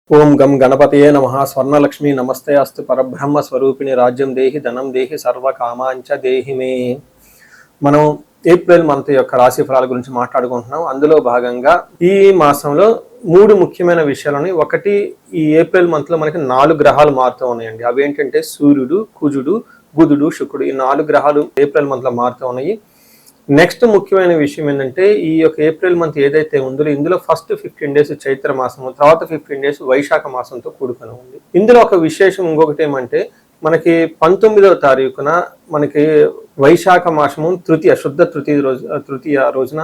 ఓం గం గణపతయే నమః. స్వర్ణలక్ష్మి నమస్తే అస్తు. పరబ్రహ్మ స్వరూపిణి రాజ్యం దేహి ధనం దేహి సర్వకామాంచ దేహి మే. మనం ఏప్రిల్ మంత్ యొక్క రాశి ఫలాల గురించి మాట్లాడుకుంటున్నాం. అందులో భాగంగా ఈ మాసంలో 3 ముఖ్యమైన విషయాలని. ఒకటి, ఈ ఏప్రిల్ మంత్ లో మనకి 4 గ్రహాలు మారుతూ ఉన్నాయండి. అవి ఏంటంటే సూర్యుడు, కుజుడు, బుధుడు, శుక్రుడు. ఈ 4 గ్రహాలు ఏప్రిల్ మంత్ లో మారుతూ ఉన్నాయి. నెక్స్ట్ ముఖ్యమైన విషయం ఏంటంటే, ఈ యొక్క ఏప్రిల్ మంత్ ఏదైతే ఉందో ఇందులో ఫస్ట్ 15 డేస్ చైత్ర మాసము, తర్వాత 15 డేస్ వైశాఖ మాసంతో కూడుకొని ఉంది. ఇందులో ఒక విశేషం ఇంకొకటి ఏమంటే, మనకి 19వ తారీఖున మనకి వైశాఖ మాసము శుద్ధ తృతీయ రోజున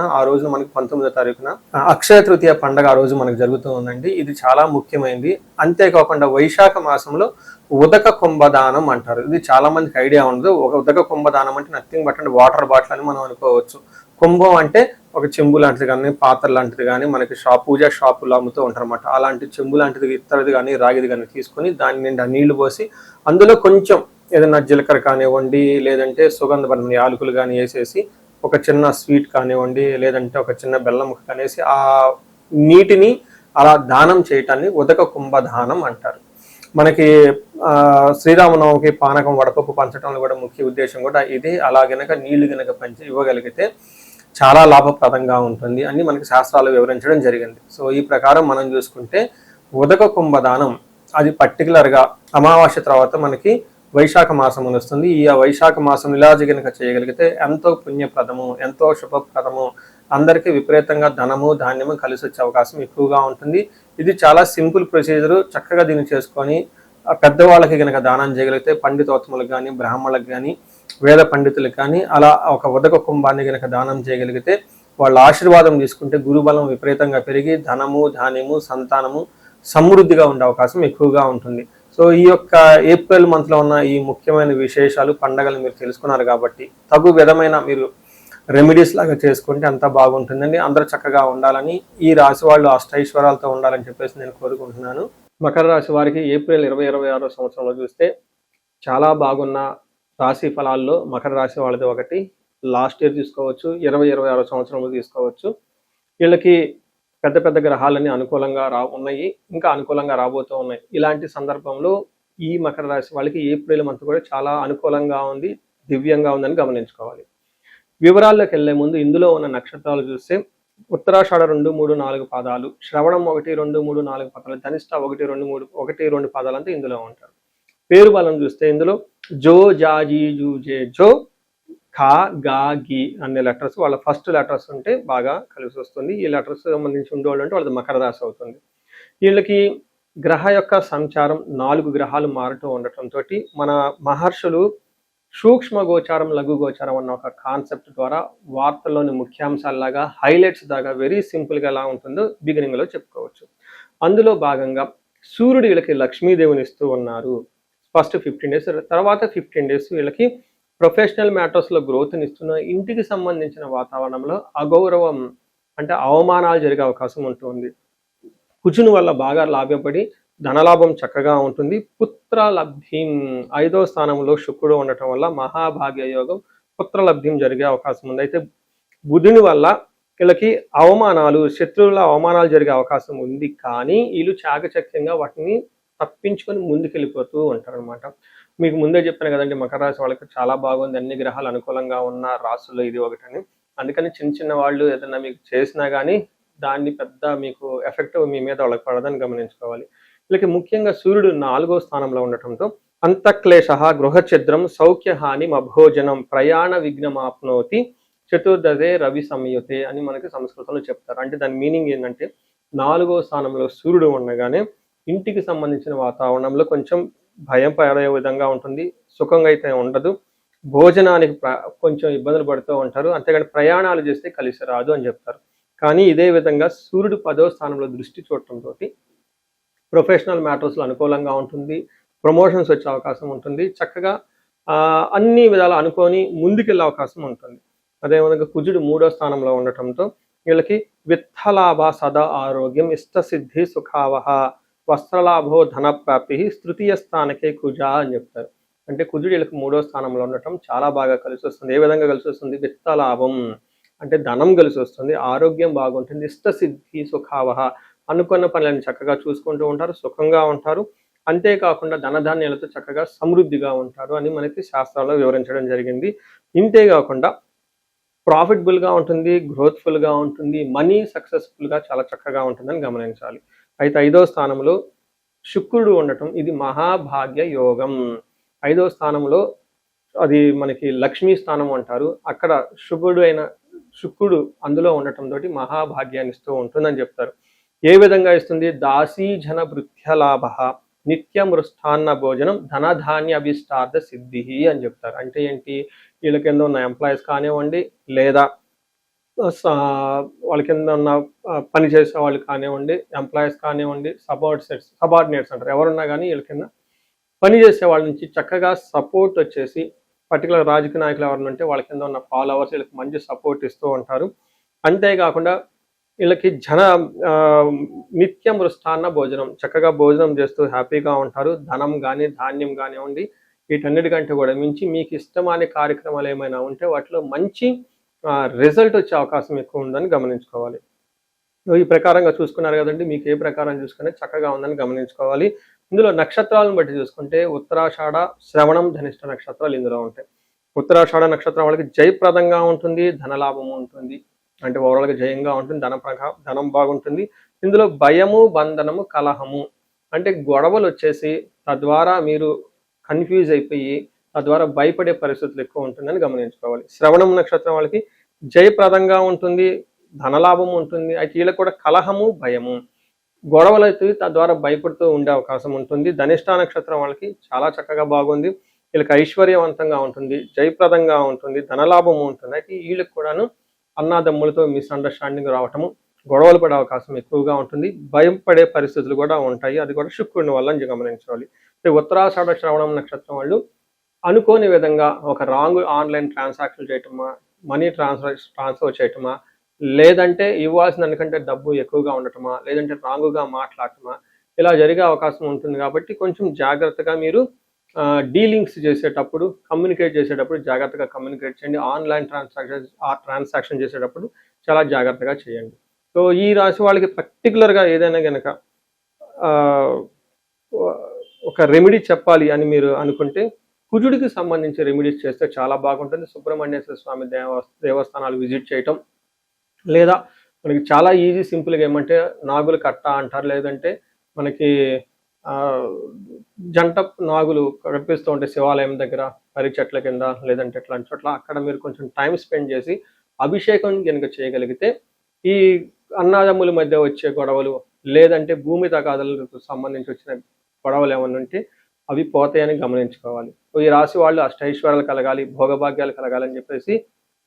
మనకి 19వ తారీఖున అక్షయ తృతీయ పండగ ఆ రోజు మనకు జరుగుతూ ఉందండి. ఇది చాలా ముఖ్యమైనది. అంతేకాకుండా వైశాఖ మాసంలో ఉదక కుంభదానం అంటారు. ఇది చాలా మందికి ఐడియా ఉండదు. ఒక ఉదక కుంభదానం అంటే నథింగ్ బట్ అంటే వాటర్ బాటిల్ అని మనం అనుకోవచ్చు. కుంభం అంటే ఒక చెంబు లాంటిది కానీ, పాత్ర లాంటిది కానీ, మనకి పూజా షాపులు అమ్ముతూ ఉంటారు అనమాట. అలాంటి చెంబు లాంటిది, ఇత్తడిది కానీ, రాగిది కానీ తీసుకొని దాని నిండా నీళ్లు పోసి అందులో కొంచెం ఏదైనా జీలకర్ర కానివ్వండి, లేదంటే సుగంధభరిత యాలకులు కానీ వేసేసి, ఒక చిన్న స్వీట్ కానివ్వండి, లేదంటే ఒక చిన్న బెల్లం ముక్క కనేసి ఆ నీటిని అలా దానం చేయటాన్ని ఉదక కుంభదానం అంటారు. మనకి శ్రీరామనవమికి పానకం వడపప్పు పంచడంలో కూడా ముఖ్య ఉద్దేశం కూడా ఇది. అలా గనక నీళ్లు గనక పంచి ఇవ్వగలిగితే చాలా లాభప్రదంగా ఉంటుంది అని మనకి శాస్త్రాలు వివరించడం జరిగింది. సో ఈ ప్రకారం మనం చూసుకుంటే ఉదక కుంభదానం అది పర్టికులర్గా అమావాస్య తర్వాత మనకి వైశాఖ మాసం వస్తుంది. ఈ వైశాఖ మాసం ఇలా గనక చేయగలిగితే ఎంతో పుణ్యప్రదము, ఎంతో శుభప్రదము, అందరికీ విపరీతంగా ధనము ధాన్యము కలిసి వచ్చే అవకాశం ఎక్కువగా ఉంటుంది. ఇది చాలా సింపుల్ ప్రొసీజరు. చక్కగా దీన్ని చేసుకొని పెద్దవాళ్ళకి కనుక దానం చేయగలిగితే, పండితోత్తములకు కానీ, బ్రాహ్మణులకు కానీ, వేద పండితులకు కానీ అలా ఒక ఉదక కుంభాన్ని కనుక దానం చేయగలిగితే, వాళ్ళ ఆశీర్వాదం తీసుకుంటే గురుబలం విపరీతంగా పెరిగి ధనము ధాన్యము సంతానము సమృద్ధిగా ఉండే అవకాశం ఎక్కువగా ఉంటుంది. సో ఈ యొక్క ఏప్రిల్ మంత్లో ఉన్న ఈ ముఖ్యమైన విశేషాలు, పండగలు మీరు తెలుసుకున్నారు కాబట్టి తగు విధమైన మీరు రెమెడీస్ లాగా చేసుకుంటే అంతా బాగుంటుందండి. అందరూ చక్కగా ఉండాలని, ఈ రాశి వాళ్ళు అష్టైశ్వర్యాలతో ఉండాలని చెప్పేసి నేను కోరుకుంటున్నాను. మకర రాశి వారికి ఏప్రిల్ 2026 సంవత్సరంలో చూస్తే చాలా బాగున్న రాశి ఫలాల్లో మకర రాశి వాళ్ళది ఒకటి. లాస్ట్ ఇయర్ తీసుకోవచ్చు, 2026 సంవత్సరంలో తీసుకోవచ్చు. వీళ్ళకి పెద్ద పెద్ద గ్రహాలన్నీ అనుకూలంగా ఉన్నాయి, ఇంకా అనుకూలంగా రాబోతూ ఉన్నాయి. ఇలాంటి సందర్భంలో ఈ మకర రాశి వాళ్ళకి ఏప్రిల్ మంత్ కూడా చాలా అనుకూలంగా ఉంది, దివ్యంగా ఉందని గమనించుకోవాలి. వివరాల్లోకి వెళ్లే ముందు ఇందులో ఉన్న నక్షత్రాలు చూస్తే ఉత్తరాషాఢ 2, 3, 4 పాదాలు, శ్రవణం 1, 2, 3, 4 పాదాలు, ధనిష్ట 1, 2, 2 పాదాలు అంతా ఇందులో ఉంటారు. పేరు బలం చూస్తే ఇందులో జో, జా, జీ, జూ, జే, జో, ఖా, గా, గి అనే లెటర్స్ వాళ్ళ ఫస్ట్ లెటర్స్ ఉంటే బాగా కలిసి వస్తుంది. ఈ లెటర్స్ సంబంధించి ఉండేవాళ్ళు అంటే వాళ్ళది మకర రాశి అవుతుంది. వీళ్ళకి గ్రహ యొక్క సంచారం 4 గ్రహాలు మారుతూ ఉండటంతో మన మహర్షులు సూక్ష్మ గోచారం, లఘు గోచారం అన్న ఒక కాన్సెప్ట్ ద్వారా వార్తల్లోని ముఖ్యాంశాలలాగా హైలైట్స్ దాకా వెరీ సింపుల్గా ఎలా ఉంటుందో బిగినింగ్లో చెప్పుకోవచ్చు. అందులో భాగంగా సూర్యుడు వీళ్ళకి లక్ష్మీదేవిని ఇస్తూ ఉన్నారు ఫస్ట్ 15 డేస్. తర్వాత 15 డేస్ వీళ్ళకి ప్రొఫెషనల్ మ్యాటర్స్లో గ్రోత్ని ఇస్తున్న, ఇంటికి సంబంధించిన వాతావరణంలో అగౌరవం అంటే అవమానాలు జరిగే అవకాశం ఉంటుంది. కుజుని వల్ల బాగా లాభపడి ధనలాభం చక్కగా ఉంటుంది. పుత్రలబ్ధిం 5వ స్థానంలో శుక్రుడు ఉండటం వల్ల మహాభాగ్య యోగం, పుత్రలబ్ధిం జరిగే అవకాశం ఉంది. అయితే బుధుని వల్ల వీళ్ళకి అవమానాలు, శత్రువుల అవమానాలు జరిగే అవకాశం ఉంది. కానీ వీళ్ళు చాకచక్యంగా వాటిని తప్పించుకొని ముందుకెళ్ళిపోతూ ఉంటారు అనమాట. మీకు ముందే చెప్పాను కదండి, మకర రాశి వాళ్ళకి చాలా బాగుంది, అన్ని గ్రహాలు అనుకూలంగా ఉన్న రాశుల్లో ఇది ఒకటని. అందుకని చిన్న చిన్న వాళ్ళు ఏదైనా మీకు చేసినా కానీ దాన్ని పెద్ద మీకు ఎఫెక్ట్ మీ మీద వాళ్ళకి పడదని గమనించుకోవాలి. వీళ్ళకి ముఖ్యంగా సూర్యుడు 4వ స్థానంలో ఉండటంతో అంతఃక్లేశ, గృహఛిద్రం, సౌఖ్యహాని, అభోజనం, ప్రయాణ విఘ్నమాప్నోతి, చతుర్దశే రవి సంయుతే అని మనకి సంస్కృతంలో చెప్తారు. అంటే దాని మీనింగ్ ఏంటంటే 4వ స్థానంలో సూర్యుడు ఉండగానే ఇంటికి సంబంధించిన వాతావరణంలో కొంచెం భయం పడే విధంగా ఉంటుంది, సుఖంగా అయితే ఉండదు, భోజనానికి కొంచెం ఇబ్బందులు పడుతూ ఉంటారు, అంతేగాని ప్రయాణాలు చేస్తే కలిసి రాదు అని చెప్తారు. కానీ ఇదే విధంగా సూర్యుడు 10వ స్థానంలో దృష్టి చూడటంతో ప్రొఫెషనల్ మ్యాటర్స్లో అనుకూలంగా ఉంటుంది, ప్రమోషన్స్ వచ్చే అవకాశం ఉంటుంది, చక్కగా అన్ని విధాలు అనుకొని ముందుకెళ్ళే అవకాశం ఉంటుంది. అదేవిధంగా కుజుడు 3వ స్థానంలో ఉండటంతో వీళ్ళకి విత్తలాభ, సదా ఆరోగ్యం, ఇష్టసిద్ధి, సుఖావహ, వస్త్రలాభో, ధనప్రాప్తి, తృతీయ స్థానకే కుజ అని చెప్తారు. అంటే కుజుడు వీళ్ళకి 3వ స్థానంలో ఉండటం చాలా బాగా కలిసి వస్తుంది. ఏ విధంగా కలిసి వస్తుంది? విత్తలాభం అంటే ధనం కలిసి వస్తుంది, ఆరోగ్యం బాగుంటుంది, ఇష్టసిద్ధి, సుఖావహ అనుకున్న పనులను చక్కగా చూసుకుంటూ ఉంటారు, సుఖంగా ఉంటారు. అంతేకాకుండా ధనధాన్యాలతో చక్కగా సమృద్ధిగా ఉంటారు అని మనకి శాస్త్రాల్లో వివరించడం జరిగింది. ఇంతే కాకుండా ప్రాఫిటబుల్‌గా ఉంటుంది, గ్రోత్‌ఫుల్‌గా ఉంటుంది, మనీ సక్సెస్‌ఫుల్‌గా చాలా చక్కగా ఉంటుందని గమనించాలి. అయితే 5వ స్థానంలో శుక్రుడు ఉండటం ఇది మహాభాగ్య యోగం. 5వ స్థానంలో అది మనకి లక్ష్మీ స్థానం అంటారు. అక్కడ శుక్రుడు అందులో ఉండటంతోటి మహాభాగ్యాన్ని ఇస్తూ ఉంటుందని చెప్తారు. ఏ విధంగా ఇస్తుంది? దాసీజన భృత్యలాభః నిత్యమృష్టాన్న భోజనం ధనధాన్య అభిష్టార్థ సిద్ధిః అని చెప్తారు. అంటే ఏంటి? వీళ్ళ కింద ఉన్న ఎంప్లాయీస్ కానివ్వండి, లేదా వాళ్ళ కింద ఉన్న పని చేసే వాళ్ళు కానివ్వండి, ఎంప్లాయీస్ కానివ్వండి, సబార్డినేట్స్ అంటారు. ఎవరున్నా కానీ వీళ్ళ కింద పని చేసే వాళ్ళ నుంచి చక్కగా సపోర్ట్ వచ్చేసి, పర్టికులర్ రాజకీయ నాయకులు ఎవరైనా ఉంటే వాళ్ళ కింద ఉన్న ఫాలోవర్స్ వీళ్ళకి మంచి సపోర్ట్ ఇస్తూ ఉంటారు. అంతేకాకుండా వీళ్ళకి నిత్య మృష్టాన్న భోజనం, చక్కగా భోజనం చేస్తూ హ్యాపీగా ఉంటారు. ధనం కానీ, ధాన్యం కానివ్వండి, వీటన్నిటికంటే కూడా మించి మీకు ఇష్టమైన కార్యక్రమాలు ఏమైనా ఉంటే వాటిలో మంచి రిజల్ట్ వచ్చే అవకాశం ఎక్కువ ఉందని గమనించుకోవాలి. ఈ ప్రకారంగా చూసుకున్నారు కదండి. మీకు ఏ ప్రకారం చూసుకునే చక్కగా ఉందని గమనించుకోవాలి. ఇందులో నక్షత్రాలను బట్టి చూసుకుంటే ఉత్తరాషాఢ, శ్రవణం, ధనిష్ట నక్షత్రాలు ఇందులో ఉంటాయి. ఉత్తరాషాఢ నక్షత్రం వాళ్ళకి జయప్రదంగా ఉంటుంది, ధనలాభం ఉంటుంది. అంటే ఓవరాల్గా జయంగా ఉంటుంది, ధనం బాగుంటుంది. ఇందులో భయము, బంధనము, కలహము అంటే గొడవలు వచ్చేసి తద్వారా మీరు కన్ఫ్యూజ్ అయిపోయి తద్వారా భయపడే పరిస్థితులు ఎక్కువ ఉంటుందని గమనించుకోవాలి. శ్రవణం నక్షత్రం వాళ్ళకి జయప్రదంగా ఉంటుంది, ధనలాభం ఉంటుంది. అయితే వీళ్ళకి కూడా కలహము, భయము, గొడవలు అయితే తద్వారా భయపడుతూ ఉండే అవకాశం ఉంటుంది. ధనిష్ట నక్షత్రం వాళ్ళకి చాలా చక్కగా బాగుంది. వీళ్ళకి ఐశ్వర్యవంతంగా ఉంటుంది, జయప్రదంగా ఉంటుంది, ధనలాభం ఉంటుంది. అయితే వీళ్ళకి కూడాను అన్నాదమ్ములతో మిస్అండర్స్టాండింగ్ రావటము, గొడవలు పడే అవకాశం ఎక్కువగా ఉంటుంది, భయం పడే పరిస్థితులు కూడా ఉంటాయి. అది కూడా శుక్రుని వల్ల గమనించాలి. ఉత్తరాషాఢ, శ్రవణం నక్షత్రం వాళ్ళు అనుకోని విధంగా ఒక రాంగ్ ఆన్లైన్ ట్రాన్సాక్షన్ చేయటమా, మనీ ట్రాన్స్ఫర్ చేయటమా, లేదంటే ఇవ్వాల్సిన దానికంటే డబ్బు ఎక్కువగా ఉండటమా, లేదంటే రాంగుగా మాట్లాడటమా, ఇలా జరిగే అవకాశం ఉంటుంది. కాబట్టి కొంచెం జాగ్రత్తగా మీరు డీలింగ్స్ చేసేటప్పుడు, కమ్యూనికేట్ చేసేటప్పుడు జాగ్రత్తగా కమ్యూనికేట్ చేయండి. ఆన్లైన్ ట్రాన్సాక్షన్ చేసేటప్పుడు చాలా జాగ్రత్తగా చేయండి. సో ఈ రాశి వాళ్ళకి పర్టికులర్గా ఏదైనా కనుక ఒక రెమెడీ చెప్పాలి అని మీరు అనుకుంటే కుజుడికి సంబంధించి రెమెడీస్ చేస్తే చాలా బాగుంటుంది. సుబ్రహ్మణ్యేశ్వర స్వామి దేవస్థానాలు విజిట్ చేయటం, లేదా మనకి చాలా ఈజీ సింపుల్గా ఏమంటే నాగులు కట్ట అంటారు, లేదంటే మనకి జంట నాగులు కనిపిస్తూ ఉంటాయి శివాలయం దగ్గర, పరి చెట్ల కింద, లేదంటే ఇట్లాంటి చోట్ల అక్కడ మీరు కొంచెం టైం స్పెండ్ చేసి అభిషేకం కనుక చేయగలిగితే ఈ అన్నదమ్ముల మధ్య వచ్చే గొడవలు, లేదంటే భూమి తగాదాలకు సంబంధించి వచ్చిన గొడవలు ఏమన్నా ఉంటే అవి పోతాయని గమనించుకోవాలి. ఈ రాశి వాళ్ళు అష్టైశ్వర్యాలు కలగాలి, భోగభాగ్యాలు కలగాలని చెప్పేసి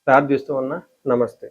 ప్రార్థిస్తూ ఉన్నా. నమస్తే.